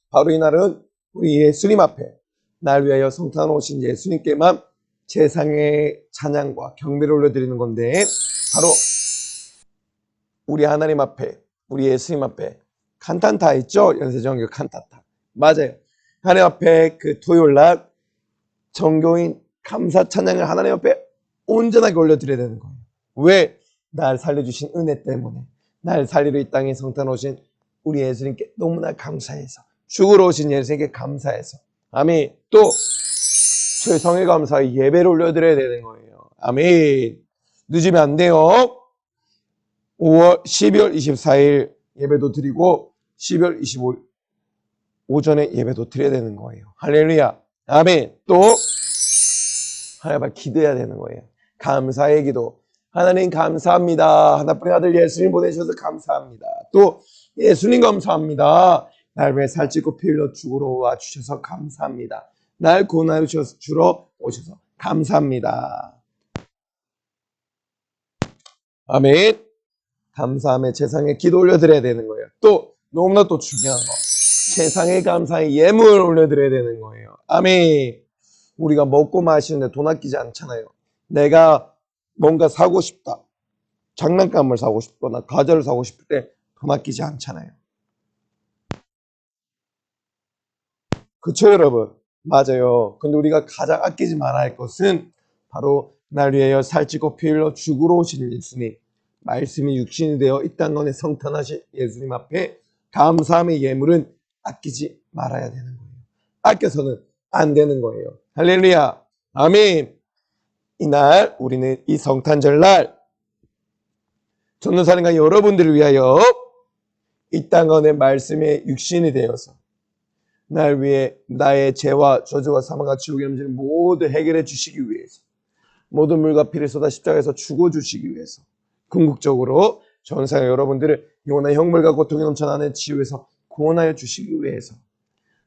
바로 이날은 우리 예수님 앞에 날 위하여 성탄 오신 예수님께만 제상의 찬양과 경배를 올려드리는 건데 바로 우리 하나님 앞에 우리 예수님 앞에 칸탄타 있죠? 연세정교 칸타타. 맞아요. 하나님 앞에 그 토요일날 정교인 감사 찬양을 하나님 앞에 온전하게 올려드려야 되는 거예요. 왜? 날 살려주신 은혜 때문에 날 살리러 이 땅에 성탄 오신 우리 예수님께 너무나 감사해서 죽으러 오신 예수님께 감사해서 아멘. 또 최성의 감사의 예배를 올려드려야 되는 거예요. 아멘. 늦으면 안 돼요. 12월 24일 예배도 드리고 12월 25일 오전에 예배도 드려야 되는 거예요. 할렐루야. 아멘. 또 하나님 앞에 기도해야 되는 거예요. 감사의 기도. 하나님 감사합니다. 하나뿐인 아들 예수님 보내셔서 감사합니다. 또 예수님 감사합니다. 날 위해 살찌고 피 흘려 죽으러 와 주셔서 감사합니다. 날 구원하여 주러 오셔서 감사합니다. 아멘. 감사함에 세상에 기도 올려드려야 되는 거예요. 또 너무나 또 중요한 거 세상에 감사의 예물 올려드려야 되는 거예요. 아멘. 우리가 먹고 마시는데 돈 아끼지 않잖아요. 내가 뭔가 사고 싶다. 장난감을 사고 싶거나 과자를 사고 싶을 때 돈 아끼지 않잖아요. 그쵸 여러분? 맞아요. 근데 우리가 가장 아끼지 말아야 할 것은 바로 날 위하여 살찌고 피 흘려 죽으러 오신 예수님 말씀이 육신이 되어 이 땅 가운데 성탄하신 예수님 앞에 감사함의 예물은 아끼지 말아야 되는 거예요. 아껴서는 안 되는 거예요. 할렐루야. 아멘. 이날 우리는 이 성탄절날 전도사님과 여러분들을 위하여 이 땅 가운데 말씀의 육신이 되어서 날 위해 나의 죄와 저주와 사망과 지옥의 문제를 모두 해결해 주시기 위해서 모든 물과 피를 쏟아 십자가에서 죽어주시기 위해서 궁극적으로 전사 여러분들을 영원한 형벌과 고통이 넘쳐나는 지옥에서 구원하여 주시기 위해서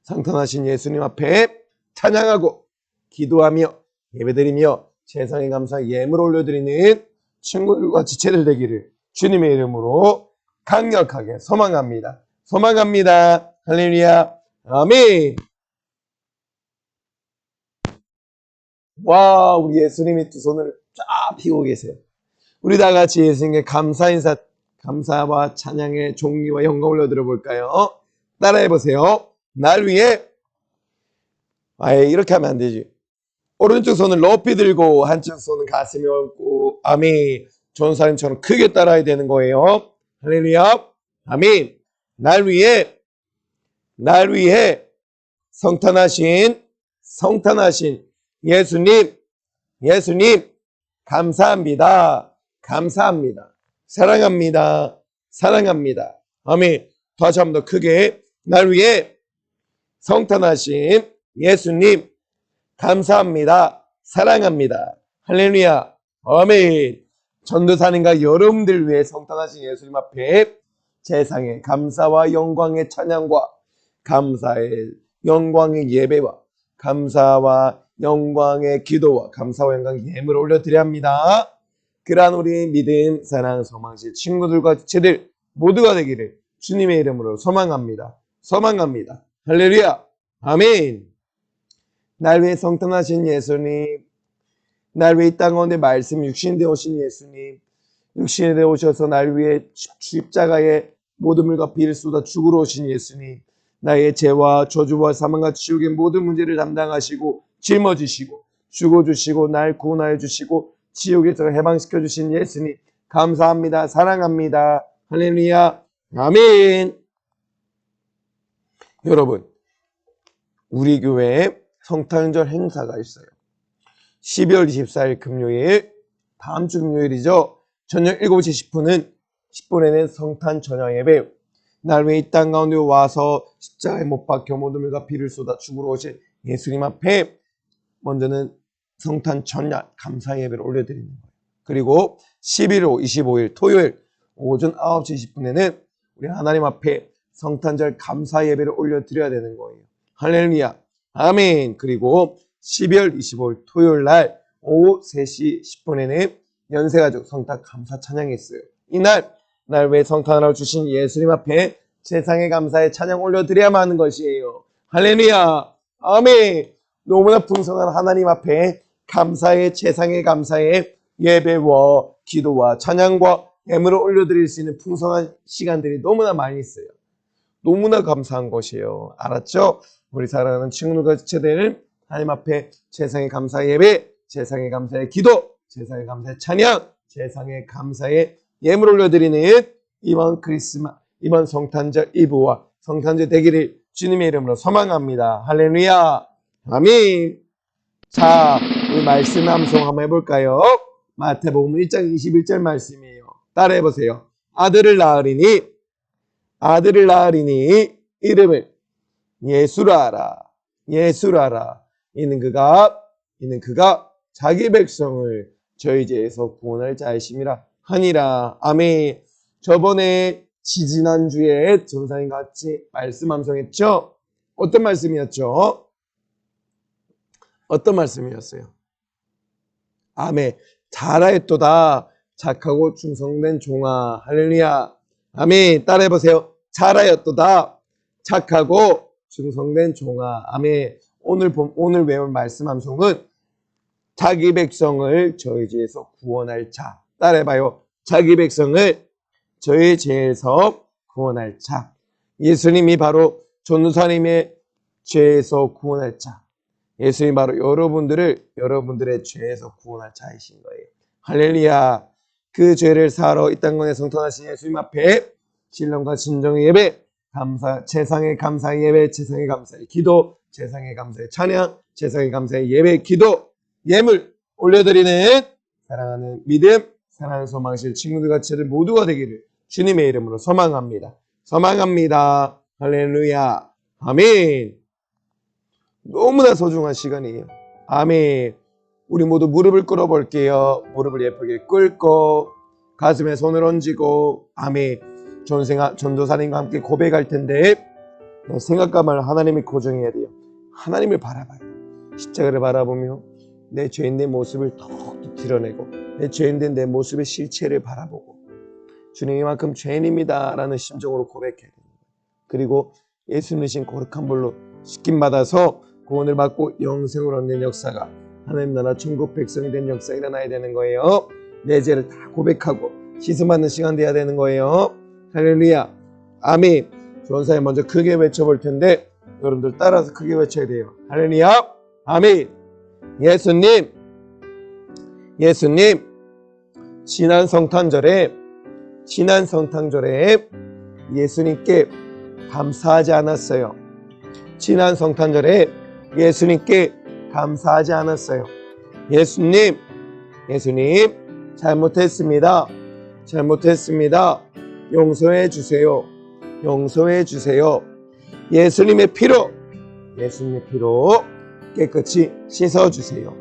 성탄하신 예수님 앞에 찬양하고 기도하며 예배드리며 세상에 감사 예물 올려드리는 친구들과 지체들 되기를 주님의 이름으로 강력하게 소망합니다. 소망합니다. 할렐루야. 아멘. 와, 우리 예수님이 두 손을 쫙 펴고 계세요. 우리 다 같이 예수님께 감사 인사, 감사와 찬양의 종리와 영광을 올려드려 볼까요? 따라해 보세요. 날 위해, 아예 이렇게 하면 안 되지. 오른쪽 손을 높이 들고 한쪽 손은 가슴에 얹고 아멘. 전사님처럼 크게 따라야 되는 거예요. 할렐루야. 아멘. 날 위해 성탄하신 예수님 감사합니다. 감사합니다. 사랑합니다. 아멘. 다시 한 번 더 크게 날 위해 성탄하신 예수님 감사합니다. 사랑합니다. 할렐루야. 아멘. 전도사님과 여러분들 위해 성탄하신 예수님 앞에 세상의 감사와 영광의 찬양과 감사의 영광의 예배와 감사와 영광의 기도와 감사와 영광의 예물을 올려드려야 합니다. 그러한 우리 믿음, 사랑, 소망실 친구들과 지체들 모두가 되기를 주님의 이름으로 소망합니다. 할렐루야. 아멘. 날 위해 성탄하신 예수님, 날 위해 이 땅 가운데 말씀 육신되어 오신 예수님, 육신에 되어 오셔서 날 위해 십자가에 모든 물과 비를 쏟아 죽으러 오신 예수님, 나의 죄와 저주와 사망과 지옥의 모든 문제를 담당하시고 짊어지시고 죽어주시고 날 구원하여 주시고 지옥에서 해방시켜 주신 예수님 감사합니다. 사랑합니다. 할렐루야. 아멘. 여러분, 우리 교회에 성탄절 행사가 있어요. 12월 24일 금요일, 다음 주 금요일이죠. 저녁 7시 10분에는 성탄 저녁 예배, 날 위해 이 땅 가운데 와서 십자가에 못 박혀 모든 물과 비를 쏟아 죽으러 오신 예수님 앞에 먼저는 성탄 전야 감사 예배를 올려드리는 거예요. 그리고 11월 25일 토요일 오전 9시 20분에는 우리 하나님 앞에 성탄절 감사 예배를 올려드려야 되는 거예요. 할렐루야. 아멘. 그리고 12월 25일 토요일 날 오후 3시 10분에는 연세가족 성탄 감사 찬양이 있어요. 이날 날 위해 성탄하러 주신 예수님 앞에 세상의 감사의 찬양 올려드려야만 하는 것이에요. 할렐루야. 아멘. 너무나 풍성한 하나님 앞에 감사의 세상의 감사의 예배와 기도와 찬양과 예물을 올려드릴 수 있는 풍성한 시간들이 너무나 많이 있어요. 너무나 감사한 것이에요. 알았죠? 우리 사랑하는 친구들과 지체들 하나님 앞에 세상의 감사의 예배, 세상의 감사의 기도, 세상의 감사의 찬양, 세상의 감사의 예물 올려드리는 이번 성탄절 이브와 성탄절 되기를 주님의 이름으로 소망합니다. 할렐루야. 아멘. 자, 우리 말씀 암송 한번 해볼까요? 마태복음 1장 21절 말씀이에요. 따라해보세요. 아들을 낳으리니 이름을 예수라 하라. 이는 그가 자기 백성을 저희 죄에서 구원할 자이심이라 하니라. 아멘. 저번에 지지난주에 전사님 같이 말씀 암송했죠? 어떤 말씀이었죠? 어떤 말씀이었어요? 아멘. 잘하였도다. 착하고 충성된 종아. 할렐루야. 아멘. 따라해보세요. 잘하였도다. 착하고 충성된 종아. 아멘. 오늘 외울 말씀 암송은 자기 백성을 저희 죄에서 구원할 자. 따라해봐요. 자기 백성을 저희 죄에서 구원할 자. 예수님이 바로 전도사님의 죄에서 구원할 자. 예수님이 바로 여러분들의 죄에서 구원할 자이신 거예요. 할렐루야. 그 죄를 사러 이 땅에 성탄하신 예수님 앞에 신령과 진정의 예배, 세상의 감사의 예배, 세상의 감사의 기도, 세상의 감사의 찬양, 세상의 감사의 예배, 기도, 예물 올려드리는 사랑하는 믿음, 사랑하는 소망실 친구들과 지체들 모두가 되기를 주님의 이름으로 소망합니다. 할렐루야. 아멘. 너무나 소중한 시간이에요. 아멘. 우리 모두 무릎을 꿇어볼게요. 무릎을 예쁘게 꿇고 가슴에 손을 얹고 아멘. 전도사님과 함께 고백할 텐데 내 생각과 말 하나님이 고정해야 돼요. 하나님을 바라봐요. 십자가를 바라보며 내 죄인된 모습을 더욱더 드러내고 내 죄인된 내 모습의 실체를 바라보고 주님 이만큼 죄인입니다 라는 심정으로 고백해야 됩니다. 그리고 예수님 대신 거룩한 불로 씻김 받아서 구원을 받고 영생을 얻는 역사가 하나님 나라 천국 백성이 된 역사가 일어나야 되는 거예요. 내 죄를 다 고백하고 씻음받는 시간 돼야 되는 거예요. 할렐루야 아멘. 전사에 먼저 크게 외쳐볼 텐데 여러분들 따라서 크게 외쳐야 돼요. 할렐루야 아멘. 예수님 지난 성탄절에 예수님께 감사하지 않았어요. 지난 성탄절에 예수님께 감사하지 않았어요. 예수님 잘못했습니다. 용서해 주세요. 예수님의 피로 깨끗이 씻어주세요.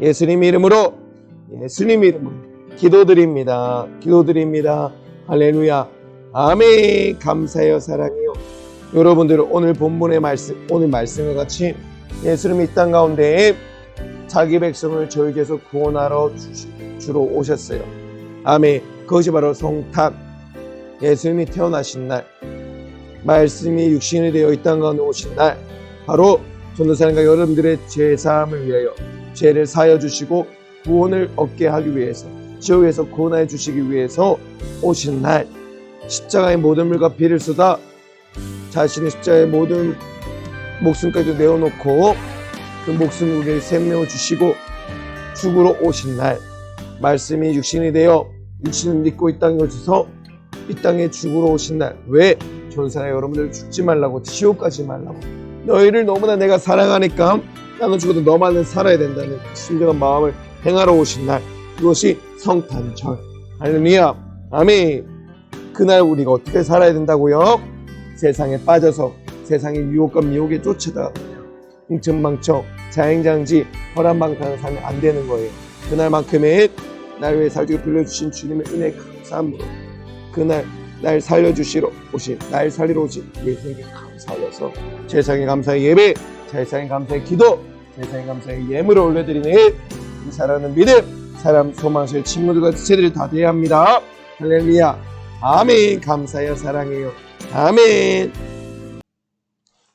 예수님 이름으로 기도드립니다. 할렐루야 아멘. 감사해요. 사랑해요. 여러분들은 오늘 본문의 말씀과 같이 예수님이 이 땅 가운데 자기 백성을 저에게서 구원하러 주로 오셨어요. 아멘. 그것이 바로 성탄, 예수님이 태어나신 날, 말씀이 육신이 되어 이 땅 가운데 오신 날, 바로 전도사님과 여러분들의 죄사함을 위하여 죄를 사하여 주시고 구원을 얻게 하기 위해서, 지옥에서 구원하여 주시기 위해서 오신 날, 십자가의 모든 물과 피를 쏟아 자신의 십자가의 모든 목숨까지 내어놓고 그 목숨을 우리에게 샘내어 주시고 죽으러 오신 날, 말씀이 육신이 되어 육신을 믿고 이 땅에 오셔서 이 땅에 죽으러 오신 날, 왜? 전사야 여러분들 죽지 말라고, 지옥 가지 말라고, 너희를 너무나 내가 사랑하니까 나는 죽어도 너만은 살아야 된다는 신령한 마음을 행하러 오신 날, 그것이 성탄절. 할렐루야 아멘. 그날 우리가 어떻게 살아야 된다고요? 세상에 빠져서 세상의 유혹과 미혹에 쫓아다가 흥청망청 자행장지 혈안방탕을 살면 안 되는 거예요. 그날만큼은 날 위해 살기를 빌려주신 주님의 은혜에 감사함으로 그날 날 살려주시러 오신, 날 살리러 오신 예수님께 감사하여서 세상의 감사의 예배, 세상의 감사의 기도, 세상의 감사의 예물을 올려드리는 이 사랑하는 믿음, 사람 소망실 친구들과 지체들이 다 돼야 합니다. 할렐루야 아멘. 감사해요. 사랑해요. 아멘.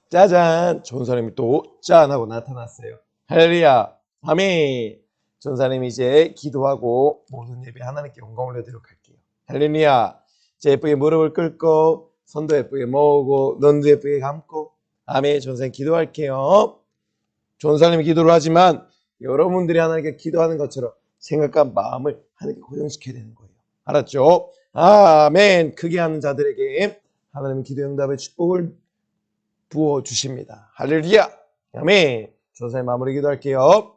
짜잔, 전사님이 또 짠하고 나타났어요. 할렐루야 아멘. 전사님이 이제 기도하고 모든 예배 하나님께 영광 올려드리도록 할게요. 할렐루야. 이제 예쁘게 무릎을 꿇고 손도 예쁘게 모으고 눈도 예쁘게 감고 아멘. 전사님 기도할게요. 전사님이 기도를 하지만 여러분들이 하나님께 기도하는 것처럼 생각과 마음을 하나님께 고정시켜야 되는 거예요. 알았죠? 아멘. 크게 하는 자들에게 하나님은 기도 응답의 축복을 부어주십니다. 할렐루야 아멘. 전사님 마무리 기도할게요.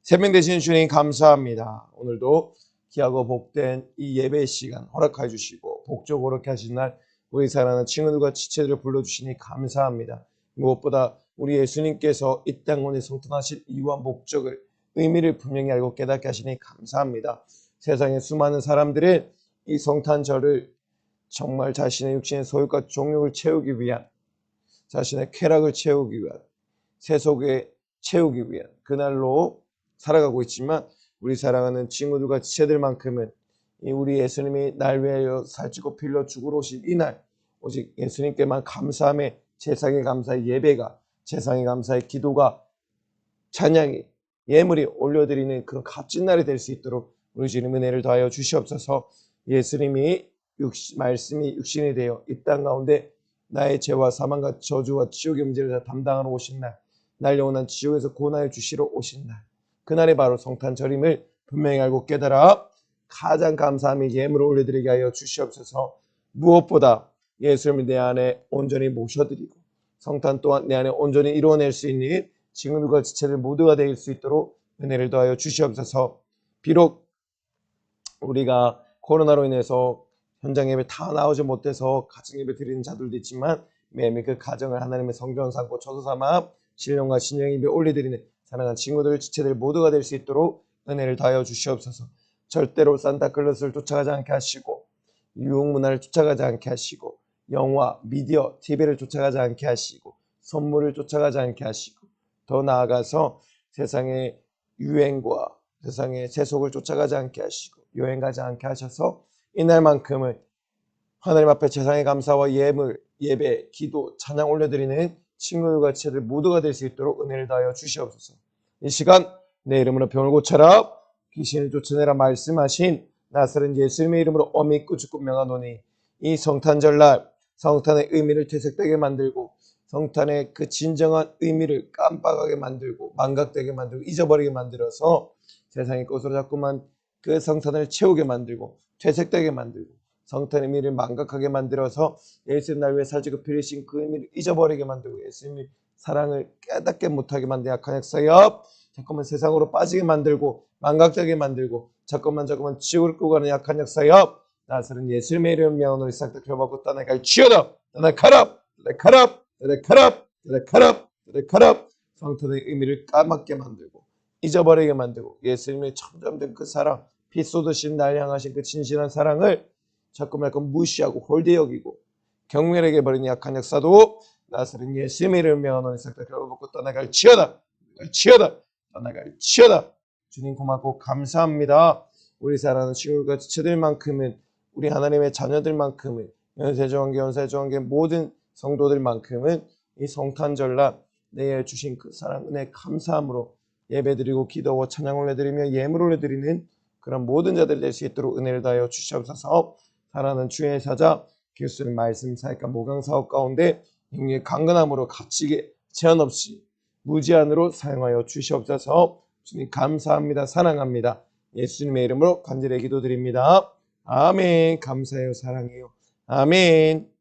새벽 되신 주님 감사합니다. 오늘도 귀하고 복된 이 예배 시간 허락해 주시고 복적 허락해 하신 날 우리 사랑하는 친구들과 지체들을 불러주시니 감사합니다. 무엇보다 우리 예수님께서 이 땅원에 성탄하실 이유와 목적을, 의미를 분명히 알고 깨닫게 하시니 감사합니다. 세상의 수많은 사람들은 이 성탄절을 정말 자신의 육신의 소유과 종욕을 채우기 위한, 자신의 쾌락을 채우기 위한, 세속에 채우기 위한 그날로 살아가고 있지만 우리 사랑하는 친구들과 지체들만큼은 우리 예수님이 날 위하여 살찌고 빌려 죽으러 오신 이날, 오직 예수님께만 감사함의 제상의 감사의 예배가, 제상의 감사의 기도가, 찬양이, 예물이 올려드리는 그런 값진 날이 될 수 있도록 우리 주님 은혜를 더하여 주시옵소서. 예수님이 말씀이 육신이 되어 이 땅 가운데 나의 죄와 사망과 저주와 지옥의 문제를 다 담당하러 오신 날, 날 영원한 지옥에서 구원하여 주시러 오신 날, 그날이 바로 성탄절임을 분명히 알고 깨달아 가장 감사함의 예물을 올려드리게 하여 주시옵소서. 무엇보다 예수님을 내 안에 온전히 모셔드리고 성탄 또한 내 안에 온전히 이루어낼 수 있는 친구들과 지체들 모두가 될 수 있도록 은혜를 더하여 주시옵소서. 비록 우리가 코로나로 인해서 현장 예배 다 나오지 못해서 가정 예배 드리는 자들도 있지만 매일 그 가정을 하나님의 성전 삼고 처소 삼아 신령과 신령 예배 올려드리는 사랑하는 친구들, 지체들 모두가 될 수 있도록 은혜를 더하여 주시옵소서. 절대로 산타클로스를 쫓아가지 않게 하시고 유흥문화를 쫓아가지 않게 하시고 영화, 미디어, TV를 쫓아가지 않게 하시고 선물을 쫓아가지 않게 하시고 더 나아가서 세상의 유행과 세상의 세속을 쫓아가지 않게 하시고 여행 가지 않게 하셔서 이날만큼은 하나님 앞에 제상의 감사와 예배, 기도, 찬양 올려드리는 친구들과 지체들 모두가 될 수 있도록 은혜를 다하여 주시옵소서. 이 시간 내 이름으로 병을 고쳐라 귀신을 쫓아내라 말씀하신 나사렛 예수님의 이름으로 어미고 죽고 명하노니 이 성탄절날 성탄의 의미를 퇴색되게 만들고 성탄의 그 진정한 의미를 깜빡하게 만들고 망각되게 만들고 잊어버리게 만들어서 세상의 것으로 자꾸만 그 성탄을 채우게 만들고 퇴색되게 만들고 성탄의 의미를 망각하게 만들어서 예수님 날 위해 살지고 피리신 그 의미를 잊어버리게 만들고 예수님의 사랑을 깨닫게 못하게 만든 약한 역사여 자꾸만 세상으로 빠지게 만들고 망각되게 만들고 자꾸만 지옥을 끌고 가는 약한 역사여 나사렛 예수님의 이름을 명하노니 싹 다 결박고 떠나갈지어다 떠나가라 성탄의 의미를 까맣게 만들고 잊어버리게 만들고 예수님의 참담된 그 사랑 피 쏟으신 날 향하신 그 진실한 사랑을 자꾸만 무시하고 홀대 여기고 경멸하게 버리는 약한 역사도 나사렛 예수님의 이름을 명하노니 싹 다 결박고 떠나갈지어다 주님 고맙고 감사합니다. 우리 사랑하는 친구들과 지체들만큼은 우리 하나님의 자녀들만큼은 연세조항계 모든 성도들만큼은 이 성탄절날 내에 주신 그 사랑 은혜 감사함으로 예배드리고 기도하고 찬양 올려드리며 예물 올려드리는 그런 모든 자들 될 수 있도록 은혜를 다하여 주시옵소서. 사랑하는 주의 사자 교수님 말씀 사역과 모강 사업 가운데 영의 강건함으로 갇히게 제한 없이 무제한으로 사용하여 주시옵소서. 주님 감사합니다. 사랑합니다. 예수님의 이름으로 간절히 기도드립니다. 아멘. 감사해요. 사랑해요. 아멘.